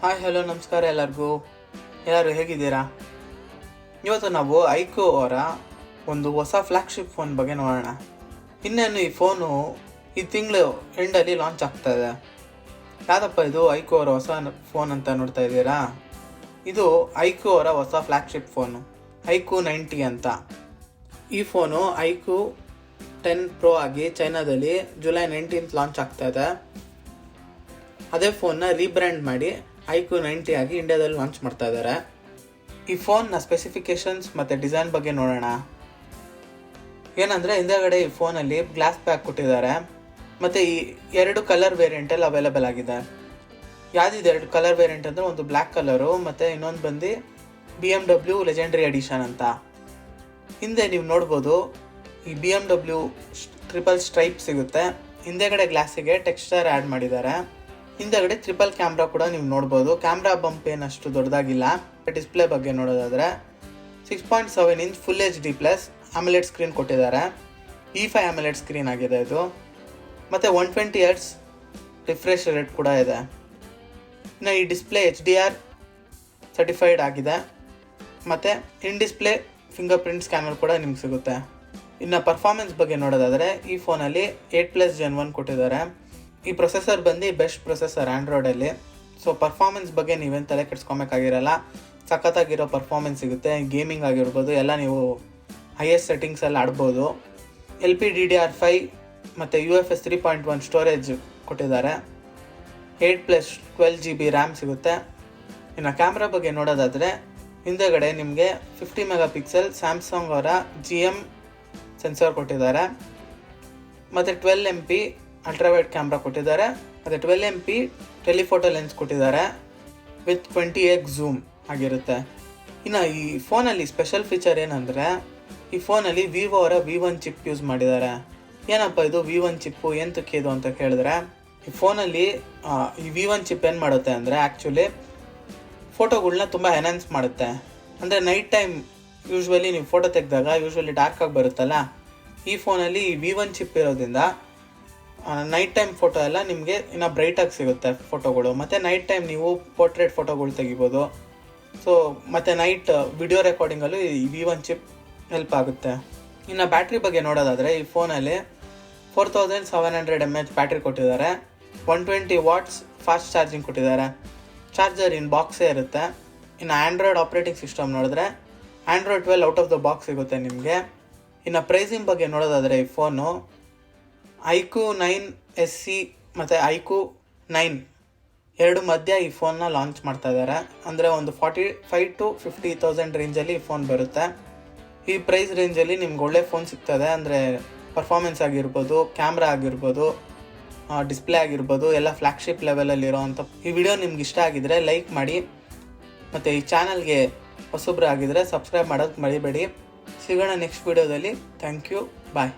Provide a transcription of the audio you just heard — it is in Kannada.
ಹಾಯ್ ಹಲೋ ನಮಸ್ಕಾರ ಎಲ್ಲರೂ ಹೇಗಿದ್ದೀರಾ? ಇವತ್ತು ನಾವು ಐಕ್ಯೂ ಅವರ ಒಂದು ಹೊಸ ಫ್ಲ್ಯಾಗ್ಶಿಪ್ ಫೋನ್ ಬಗ್ಗೆ ನೋಡೋಣ. ಇನ್ನೇನು ಈ ಫೋನು ಈ ತಿಂಗಳು ಎಂಡಲ್ಲಿ ಲಾಂಚ್ ಆಗ್ತಾ ಇದೆ. ಯಾವುದಪ್ಪ ಇದು ಐಕ್ಯೂ ಅವರ ಹೊಸ ಫೋನ್ ಅಂತ ನೋಡ್ತಾ ಇದ್ದೀರಾ? ಇದು ಐಕ್ಯೂ ಅವರ ಹೊಸ ಫ್ಲ್ಯಾಗ್ಶಿಪ್ ಫೋನು IQOO 90 ಅಂತ. ಈ ಫೋನು IQOO 10 Pro ಆಗಿ ಚೈನಾದಲ್ಲಿ ಜುಲೈ 19th ಲಾಂಚ್ ಆಗ್ತಾ ಇದೆ. ಅದೇ ಫೋನ್ನ ರೀಬ್ರ್ಯಾಂಡ್ ಮಾಡಿ IQOO 90 ಆಗಿ ಇಂಡಿಯಾದಲ್ಲಿ ಲಾಂಚ್ ಮಾಡ್ತಾ ಇದ್ದಾರೆ. ಈ ಫೋನ್ನ ಸ್ಪೆಸಿಫಿಕೇಶನ್ಸ್ ಮತ್ತು ಡಿಸೈನ್ ಬಗ್ಗೆ ನೋಡೋಣ. ಏನಂದರೆ ಹಿಂದೆಗಡೆ ಈ ಫೋನಲ್ಲಿ ಗ್ಲಾಸ್ ಬ್ಯಾಕ್ ಕೊಟ್ಟಿದ್ದಾರೆ ಮತ್ತು ಈ 2 ಕಲರ್ ವೇರಿಯಂಟಲ್ಲಿ ಅವೈಲೇಬಲ್ ಆಗಿದೆ. ಯಾವುದಿದೆ 2 ಕಲರ್ ವೇರಿಯಂಟ್ ಅಂದರೆ ಒಂದು ಬ್ಲ್ಯಾಕ್ ಕಲರು ಮತ್ತು ಇನ್ನೊಂದು ಬಂದು BMW ಲೆಜೆಂಡ್ರಿ ಎಡಿಷನ್ ಅಂತ. ಹಿಂದೆ ನೀವು ನೋಡ್ಬೋದು ಈ BMW ಟ್ರಿಪಲ್ ಸ್ಟ್ರೈಪ್ ಸಿಗುತ್ತೆ. ಹಿಂದೆಗಡೆ ಗ್ಲಾಸಿಗೆ ಟೆಕ್ಸ್ಚರ್ ಆ್ಯಡ್ ಮಾಡಿದ್ದಾರೆ. ಹಿಂದೆಗಡೆ ಟ್ರಿಪಲ್ ಕ್ಯಾಮ್ರಾ ಕೂಡ ನೀವು ನೋಡ್ಬೋದು. ಕ್ಯಾಮ್ರಾ ಬಂಪ್ ಏನು ಅಷ್ಟು ದೊಡ್ಡದಾಗಿಲ್ಲ. ಡಿಸ್ಪ್ಲೇ ಬಗ್ಗೆ ನೋಡೋದಾದರೆ 6.7 inch full HD+ AMOLED screen ಕೊಟ್ಟಿದ್ದಾರೆ. E5 AMOLED ಸ್ಕ್ರೀನ್ ಆಗಿದೆ ಇದು. ಮತ್ತು 120hz ರಿಫ್ರೆಶ್ ರೇಟ್ ಕೂಡ ಇದೆ. ಇನ್ನು ಈ ಡಿಸ್ಪ್ಲೇ HDR ಸರ್ಟಿಫೈಡ್ ಆಗಿದೆ. ಮತ್ತು ಇನ್ ಡಿಸ್ಪ್ಲೇ ಫಿಂಗರ್ ಪ್ರಿಂಟ್ ಸ್ಕ್ಯಾನರ್ ಕೂಡ ನಿಮ್ಗೆ ಸಿಗುತ್ತೆ. ಇನ್ನು ಪರ್ಫಾರ್ಮೆನ್ಸ್ ಬಗ್ಗೆ ನೋಡೋದಾದರೆ ಈ ಫೋನಲ್ಲಿ 8+Gen1 ಕೊಟ್ಟಿದ್ದಾರೆ. ಈ ಪ್ರೊಸೆಸರ್ ಬಂದು ಬೆಸ್ಟ್ ಪ್ರೊಸೆಸರ್ ಆ್ಯಂಡ್ರಾಯ್ಡಲ್ಲಿ. ಸೊ ಪರ್ಫಾರ್ಮೆನ್ಸ್ ಬಗ್ಗೆ ನೀವೇನು ತಲೆ ಕೆಡ್ಸ್ಕೊಬೇಕಾಗಿರಲ್ಲ. ಸಖತ್ತಾಗಿರೋ ಪರ್ಫಾರ್ಮೆನ್ಸ್ ಸಿಗುತ್ತೆ. ಗೇಮಿಂಗ್ ಆಗಿರ್ಬೋದು ಎಲ್ಲ ನೀವು ಹೈಯೆಸ್ಟ್ ಸೆಟ್ಟಿಂಗ್ಸಲ್ಲಿ ಆಡ್ಬೋದು. LPDDR5 ಮತ್ತು UFS 3.1 ಸ್ಟೋರೇಜ್ ಕೊಟ್ಟಿದ್ದಾರೆ. 8+12GB ರ್ಯಾಮ್ ಸಿಗುತ್ತೆ. ಇನ್ನು ಕ್ಯಾಮ್ರಾ ಬಗ್ಗೆ ನೋಡೋದಾದರೆ ಹಿಂದೆಗಡೆ ನಿಮಗೆ 50 MP ಸ್ಯಾಮ್ಸಂಗ್ ಅವರ GM ಸೆನ್ಸರ್ ಕೊಟ್ಟಿದ್ದಾರೆ. ಮತ್ತು 12MP ಅಲ್ಟ್ರಾವೈಡ್ ಕ್ಯಾಮ್ರಾ ಕೊಟ್ಟಿದ್ದಾರೆ. ಮತ್ತು 12MP ಟೆಲಿಫೋಟೋ ಲೆನ್ಸ್ ಕೊಟ್ಟಿದ್ದಾರೆ ವಿತ್ 20x ಝೂಮ್ ಆಗಿರುತ್ತೆ. ಇನ್ನು ಈ ಫೋನಲ್ಲಿ ಸ್ಪೆಷಲ್ ಫೀಚರ್ ಏನಂದರೆ ಈ ಫೋನಲ್ಲಿ ವಿವೋ ಅವರ V1 ಚಿಪ್ ಯೂಸ್ ಮಾಡಿದ್ದಾರೆ. ಏನಪ್ಪ ಇದು V1 ಚಿಪ್ಪು ಎಂತಕ್ಕೆ ಇದು ಅಂತ ಕೇಳಿದ್ರೆ, ಈ ಫೋನಲ್ಲಿ ಈ V1 ಚಿಪ್ ಏನು ಮಾಡುತ್ತೆ ಅಂದರೆ ಆ್ಯಕ್ಚುಲಿ ಫೋಟೋಗಳ್ನ ತುಂಬ ಎನ್ಹಾನ್ಸ್ ಮಾಡುತ್ತೆ. ಅಂದರೆ ನೈಟ್ ಟೈಮ್ ಯೂಶ್ವಲಿ ನೀವು ಫೋಟೋ ತೆಗೆದಾಗ ಯೂಶ್ವಲಿ ಡಾರ್ಕಾಗಿ ಬರುತ್ತಲ್ಲ, ಈ ಫೋನಲ್ಲಿ ಈ V1 ಚಿಪ್ ಇರೋದ್ರಿಂದ ನೈಟ್ ಟೈಮ್ ಫೋಟೋ ಎಲ್ಲ ನಿಮಗೆ ಇನ್ನೂ ಬ್ರೈಟಾಗಿ ಸಿಗುತ್ತೆ ಫೋಟೋಗಳು. ಮತ್ತು ನೈಟ್ ಟೈಮ್ ನೀವು ಪೋರ್ಟ್ರೇಟ್ ಫೋಟೋಗಳು ತೆಗಿಬೋದು. ಸೊ ಮತ್ತು ನೈಟ್ ವಿಡಿಯೋ ರೆಕಾರ್ಡಿಂಗಲ್ಲೂ ಈ V1 ಚಿಪ್ ಹೆಲ್ಪ್ ಆಗುತ್ತೆ. ಇನ್ನು ಬ್ಯಾಟ್ರಿ ಬಗ್ಗೆ ನೋಡೋದಾದರೆ ಈ ಫೋನಲ್ಲಿ 4700 mAh ಬ್ಯಾಟ್ರಿ ಕೊಟ್ಟಿದ್ದಾರೆ. 120 ವಾಟ್ಸ್ ಫಾಸ್ಟ್ ಚಾರ್ಜಿಂಗ್ ಕೊಟ್ಟಿದ್ದಾರೆ. ಚಾರ್ಜರ್ ಇನ್ ಬಾಕ್ಸೇ ಇರುತ್ತೆ. ಇನ್ನು ಆ್ಯಂಡ್ರಾಯ್ಡ್ ಆಪ್ರೇಟಿಂಗ್ ಸಿಸ್ಟಮ್ ನೋಡಿದ್ರೆ Android 12 out of the box ಸಿಗುತ್ತೆ ನಿಮಗೆ. ಇನ್ನು ಪ್ರೈಸಿಂಗ್ ಬಗ್ಗೆ ನೋಡೋದಾದರೆ ಈ ಫೋನು IQOO 9SC ಮತ್ತು IQOO 9 ಎರಡು ಮಧ್ಯ ಈ ಫೋನ್ನ ಲಾಂಚ್ ಮಾಡ್ತಾ ಇದ್ದಾರೆ. ಅಂದರೆ ಒಂದು 45,000 to 50,000 ರೇಂಜಲ್ಲಿ ಈ ಫೋನ್ ಬರುತ್ತೆ. ಈ ಪ್ರೈಸ್ ರೇಂಜಲ್ಲಿ ನಿಮ್ಗೆ ಒಳ್ಳೆ ಫೋನ್ ಸಿಗ್ತದೆ. ಅಂದರೆ ಪರ್ಫಾರ್ಮೆನ್ಸ್ ಆಗಿರ್ಬೋದು, ಕ್ಯಾಮ್ರಾ ಆಗಿರ್ಬೋದು, ಡಿಸ್ಪ್ಲೇ ಆಗಿರ್ಬೋದು ಎಲ್ಲ ಫ್ಲ್ಯಾಗ್ಶಿಪ್ ಲೆವೆಲಲ್ಲಿ ಇರೋವಂಥ. ಈ ವಿಡಿಯೋ ನಿಮ್ಗೆ ಇಷ್ಟ ಆಗಿದರೆ ಲೈಕ್ ಮಾಡಿ. ಮತ್ತು ಈ ಚಾನಲ್ಗೆ ಹೊಸಬ್ರು ಆಗಿದ್ರೆ ಸಬ್ಸ್ಕ್ರೈಬ್ ಮಾಡೋದು ಮರಿಬೇಡಿ. ಸಿಗೋಣ ನೆಕ್ಸ್ಟ್ ವಿಡಿಯೋದಲ್ಲಿ. Thank you, bye.